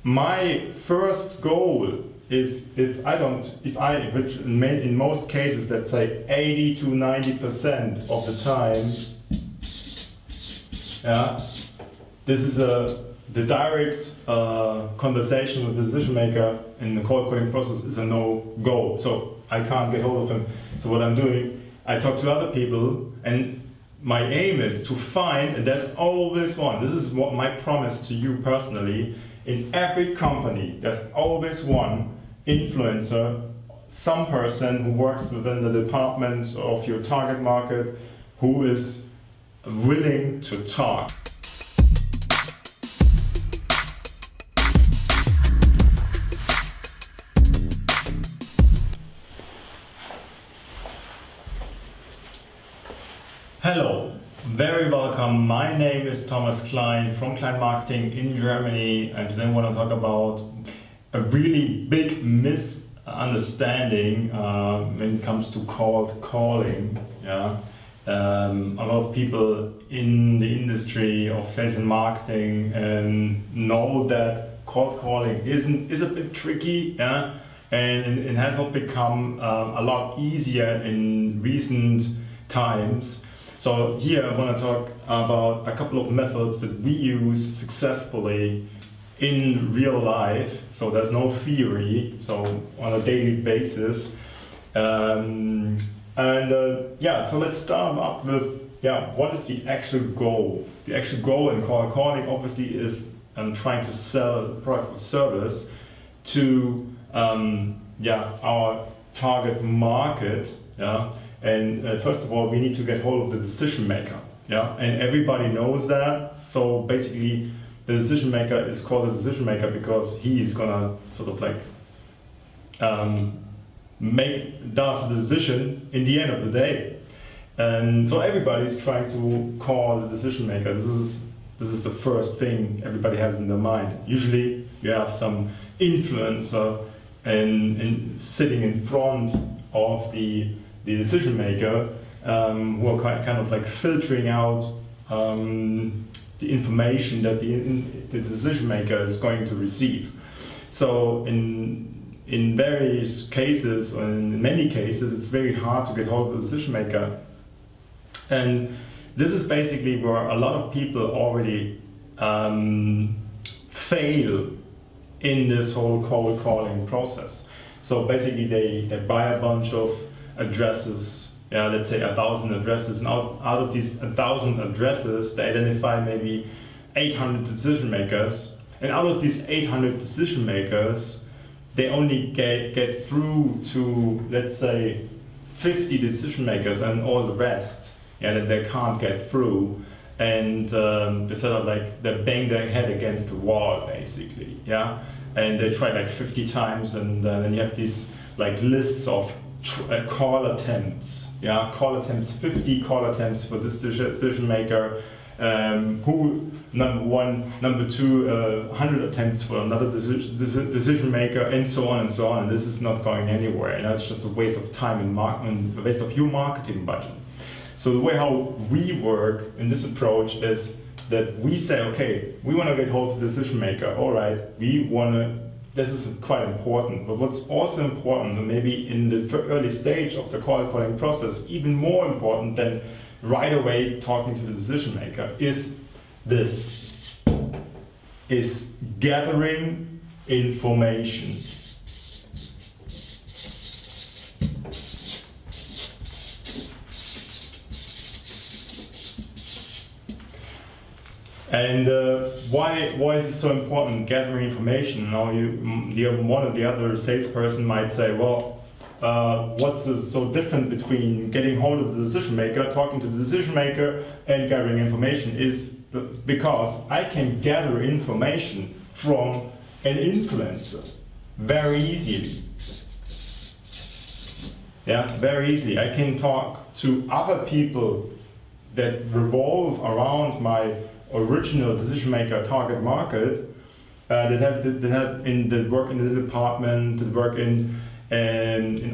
my first goal is which in most cases, let's say 80 to 90% of the time, yeah, this is the direct conversation with the decision maker in the cold calling process is a no-go. So I can't get hold of him. So what I'm doing, I talk to other people, and my aim is to find, and there's always one, this is what my promise to you personally, in every company, there's always one influencer, some person who works within the department of your target market who is willing to talk. Hello, very welcome. My name is Thomas Klein from Klein Marketing in Germany, and today I want to talk about a really big misunderstanding when it comes to cold calling. Yeah? A lot of people in the industry of sales and marketing know that cold calling is a bit tricky, yeah? And it has not become a lot easier in recent times. So here I want to talk about a couple of methods that we use successfully in real life. So there's no theory, so on a daily basis. So let's start up with, what is the actual goal? The actual goal in cold calling obviously is trying to sell a product or service to our target market. Yeah? And first of all, we need to get hold of the decision maker, and everybody knows that. So basically, the decision maker is called a decision maker because he is gonna sort of like does the decision in the end of the day. And so everybody is trying to call the decision maker. This is the first thing everybody has in their mind. Usually, you have some influencer and sitting in front of the decision maker who are kind of like filtering out the information that the decision maker is going to receive. So in various cases, or in many cases, it's very hard to get hold of the decision maker. And this is basically where a lot of people already fail in this whole cold calling process. So basically they buy a bunch of addresses, let's say 1,000 addresses, and out of these 1,000 addresses, they identify maybe 800 decision makers, and out of these 800 decision makers, they only get through to, let's say, 50 decision makers, and all the rest, that they can't get through, and they sort of like they bang their head against the wall, basically, and they try like 50 times, and then you have these like lists of call attempts, 50 call attempts for this decision maker, who number one, number two, 100 attempts for another decision maker, and so on and so on. And this is not going anywhere, and that's just a waste of time and a waste of your marketing budget. So the way how we work in this approach is that we say, okay, we want to get hold of the decision maker. All right, this is quite important, but what's also important, and maybe in the early stage of the cold calling process, even more important than right away talking to the decision maker, is gathering information. And why is it so important, gathering information? Now one of the other salesperson might say, well, what's so different between getting hold of the decision maker, talking to the decision maker, and gathering information? Is because I can gather information from an influencer very easily. Very easily. I can talk to other people that revolve around my original decision maker target market, that work in the department, that work in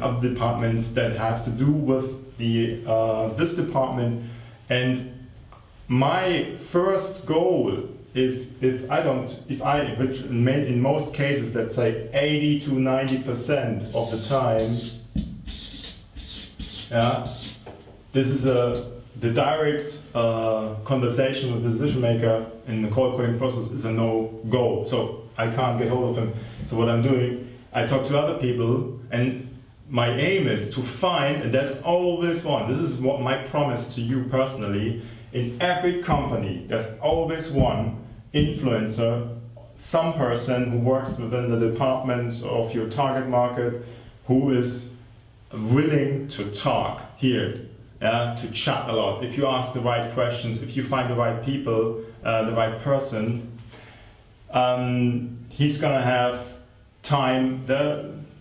other departments that have to do with this department. And my first goal is which in most cases, let's say 80 to 90% of the time, yeah, this is the direct conversation with the decision maker in the cold calling process is a no-go. So I can't get hold of him. So what I'm doing, I talk to other people, and my aim is to find, and there's always one, this is what my promise to you personally, in every company, there's always one influencer, some person who works within the department of your target market who is willing to talk here, to chat a lot. If you ask the right questions, if you find the right people, the right person, he's gonna have time.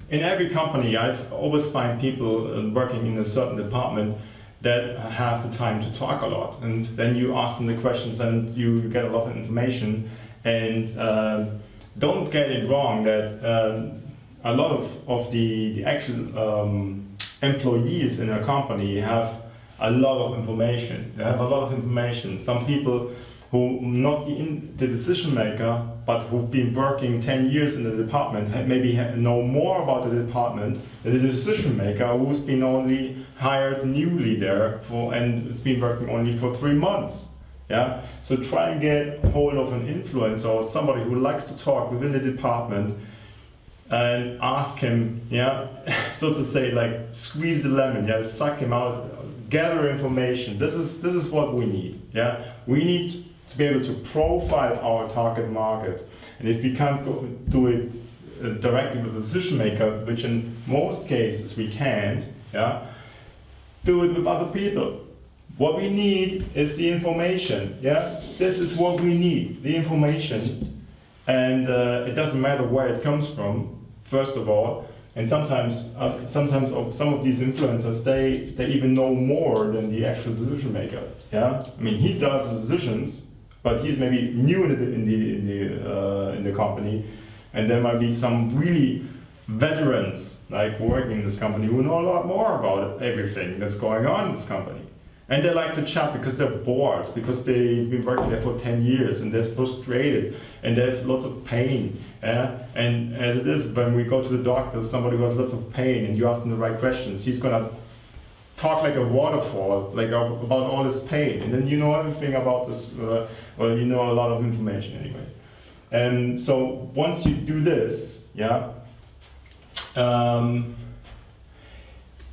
In every company, I've always find people working in a certain department that have the time to talk a lot, and then you ask them the questions and you get a lot of information. And don't get it wrong that a lot of the actual employees in a company have a lot of information. They have a lot of information. Some people who not the decision maker, but who've been working 10 years in the department, maybe know more about the department than the decision maker who's been only hired newly there and has been working only for 3 months. Yeah. So try and get hold of an influencer or somebody who likes to talk within the department, and ask him, yeah, so to say, like squeeze the lemon, yeah, suck him out, gather information. This is what we need. Yeah, we need to be able to profile our target market, and if we can't do it directly with the decision maker, which in most cases we can't, yeah, do it with other people. What we need is the information. Yeah, this is what we need, the information, and it doesn't matter where it comes from. First of all, and sometimes some of these influencers, they even know more than the actual decision maker. Yeah, I mean, he does the decisions, but he's maybe new in the company, and there might be some really veterans like working in this company who know a lot more about everything that's going on in this company. And they like to chat because they're bored, because they've been working there for 10 years and they're frustrated and they have lots of pain. And as it is, when we go to the doctor, somebody who has lots of pain and you ask him the right questions, he's gonna talk like a waterfall, like about all this pain. And then you know everything about this, well, you know a lot of information anyway. And so once you do this, yeah,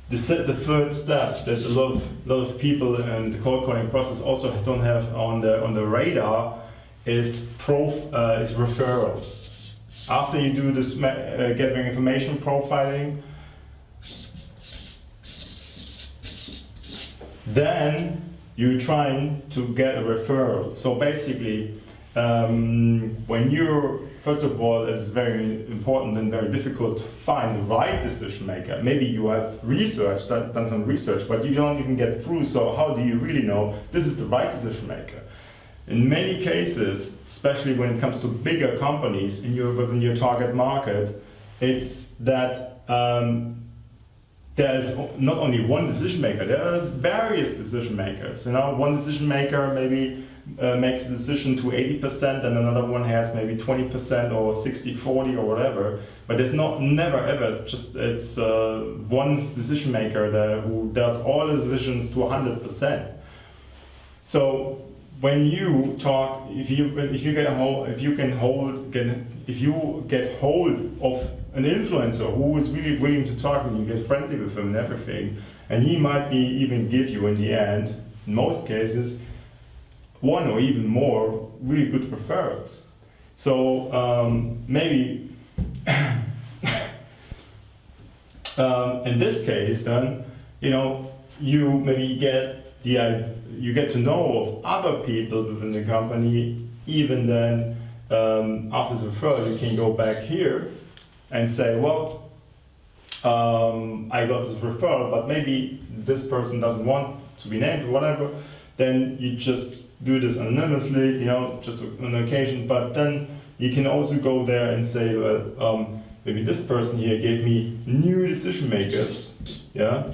the third step that a lot of people in the cold calling process also don't have on the radar is referral. After you do this gathering information profiling, then you're trying to get a referral. So basically, when you're, first of all, it's very important and very difficult to find the right decision maker. Maybe you have done some research, but you don't even get through. So how do you really know this is the right decision maker? In many cases, especially when it comes to bigger companies within your target market, it's that there's not only one decision maker, there's various decision makers. You know, one decision maker maybe makes a decision to 80%, and another one has maybe 20% or 60-40 or whatever. But there's never ever, it's one decision maker who does all the decisions to 100%. So when you talk, if you get hold of an influencer who is really willing to talk, and you get friendly with him and everything, and he might even give you in the end, in most cases, one or even more really good referrals. So maybe in this case, then you maybe get to know of other people within the company. Even then, after the referral, you can go back here and say, well, I got this referral, but maybe this person doesn't want to be named or whatever. Then you just do this anonymously, just on occasion. But then you can also go there and say, well, maybe this person here gave me new decision makers, yeah,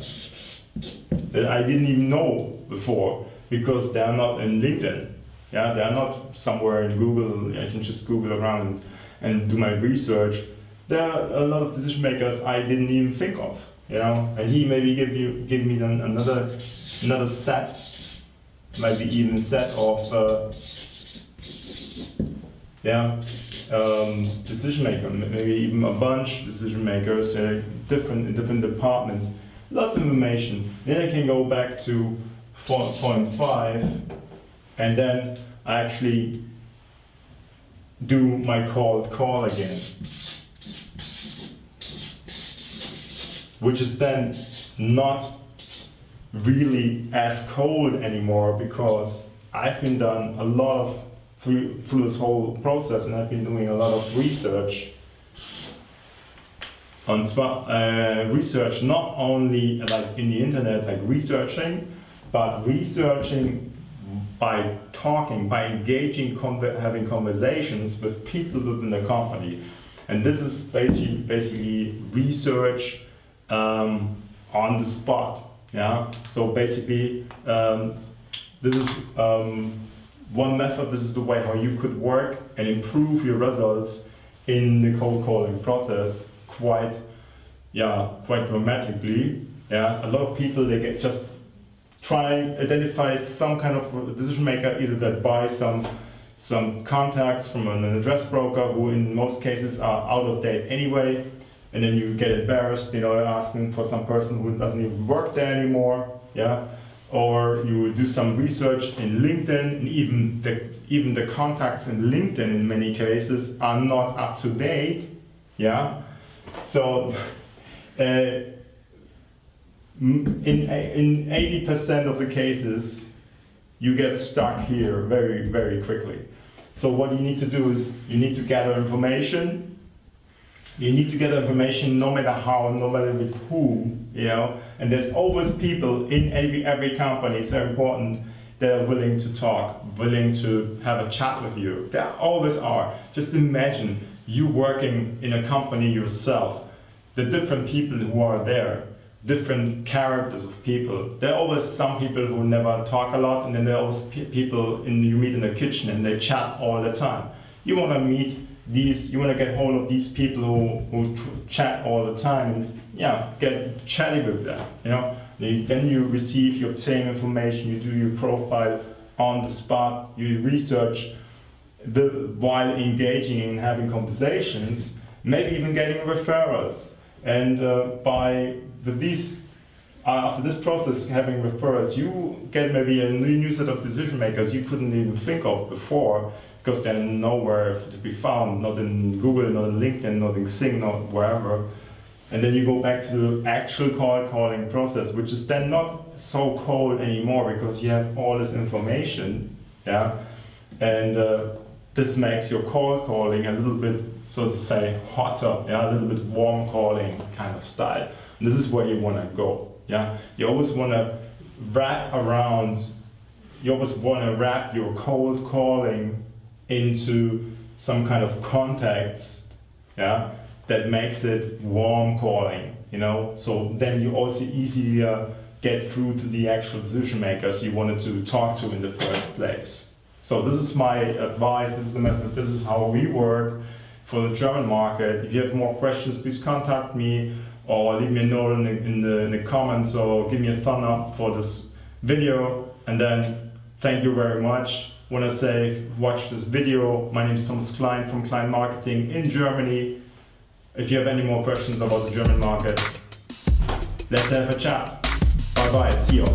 that I didn't even know before because they are not in LinkedIn. Yeah, they are not somewhere in Google. I can just Google around and do my research. There are a lot of decision makers I didn't even think of, and he maybe give me then another set, maybe even set of decision makers, maybe even a bunch of decision makers, in different departments. Lots of information. Then I can go back to point 5, and then I actually do my cold call again, which is then not really as cold anymore, because I've been done a lot of through this whole process, and I've been doing a lot of research on research, not only like in the internet, like researching, but researching by talking, by engaging, having conversations with people within the company. And this is basically research on the spot. Yeah. So basically, this is one method. This is the way how you could work and improve your results in the cold calling process quite dramatically. Yeah. A lot of people, they just try identify some kind of decision maker, either that buys some contacts from an address broker, who in most cases are out of date anyway, and then you get embarrassed, asking for some person who doesn't even work there anymore, yeah. Or you do some research in LinkedIn, and even the contacts in LinkedIn in many cases are not up to date, yeah. So in 80% of the cases, you get stuck here very, very quickly. So what you need to do is you need to gather information. You need to gather information no matter how, no matter with who, and there's always people in every company, it's very important, that are willing to talk, willing to have a chat with you. There always are. Just imagine you working in a company yourself, the different people who are there, different characters of people. There are always some people who never talk a lot, and then there are always people you meet in the kitchen and they chat all the time. You want to meet you want to get hold of these people who chat all the time, and get chatty with them. Then you obtain information, you do your profile on the spot, you research while engaging in having conversations, maybe even getting referrals. And after this process, having referrals, you get maybe a new set of decision makers you couldn't even think of before, because they're nowhere to be found, not in Google, not in LinkedIn, not in Xing, not wherever. And then you go back to the actual cold calling process, which is then not so cold anymore, because you have all this information, yeah. And this makes your cold calling a little bit, so to say, hotter, yeah, a little bit warm calling kind of style. And this is where you want to go, yeah. You always want to wrap your cold calling into some kind of context, yeah, that makes it warm calling, So then you also easier get through to the actual decision makers you wanted to talk to in the first place. So this is my advice, this is the method, this is how we work for the German market. If you have more questions, please contact me or leave me a note in the comments, or give me a thumb up for this video. And then thank you very much. When I say watch this video, my name is Thomas Klein from Klein Marketing in Germany. If you have any more questions about the German market, let's have a chat. Bye bye, see you.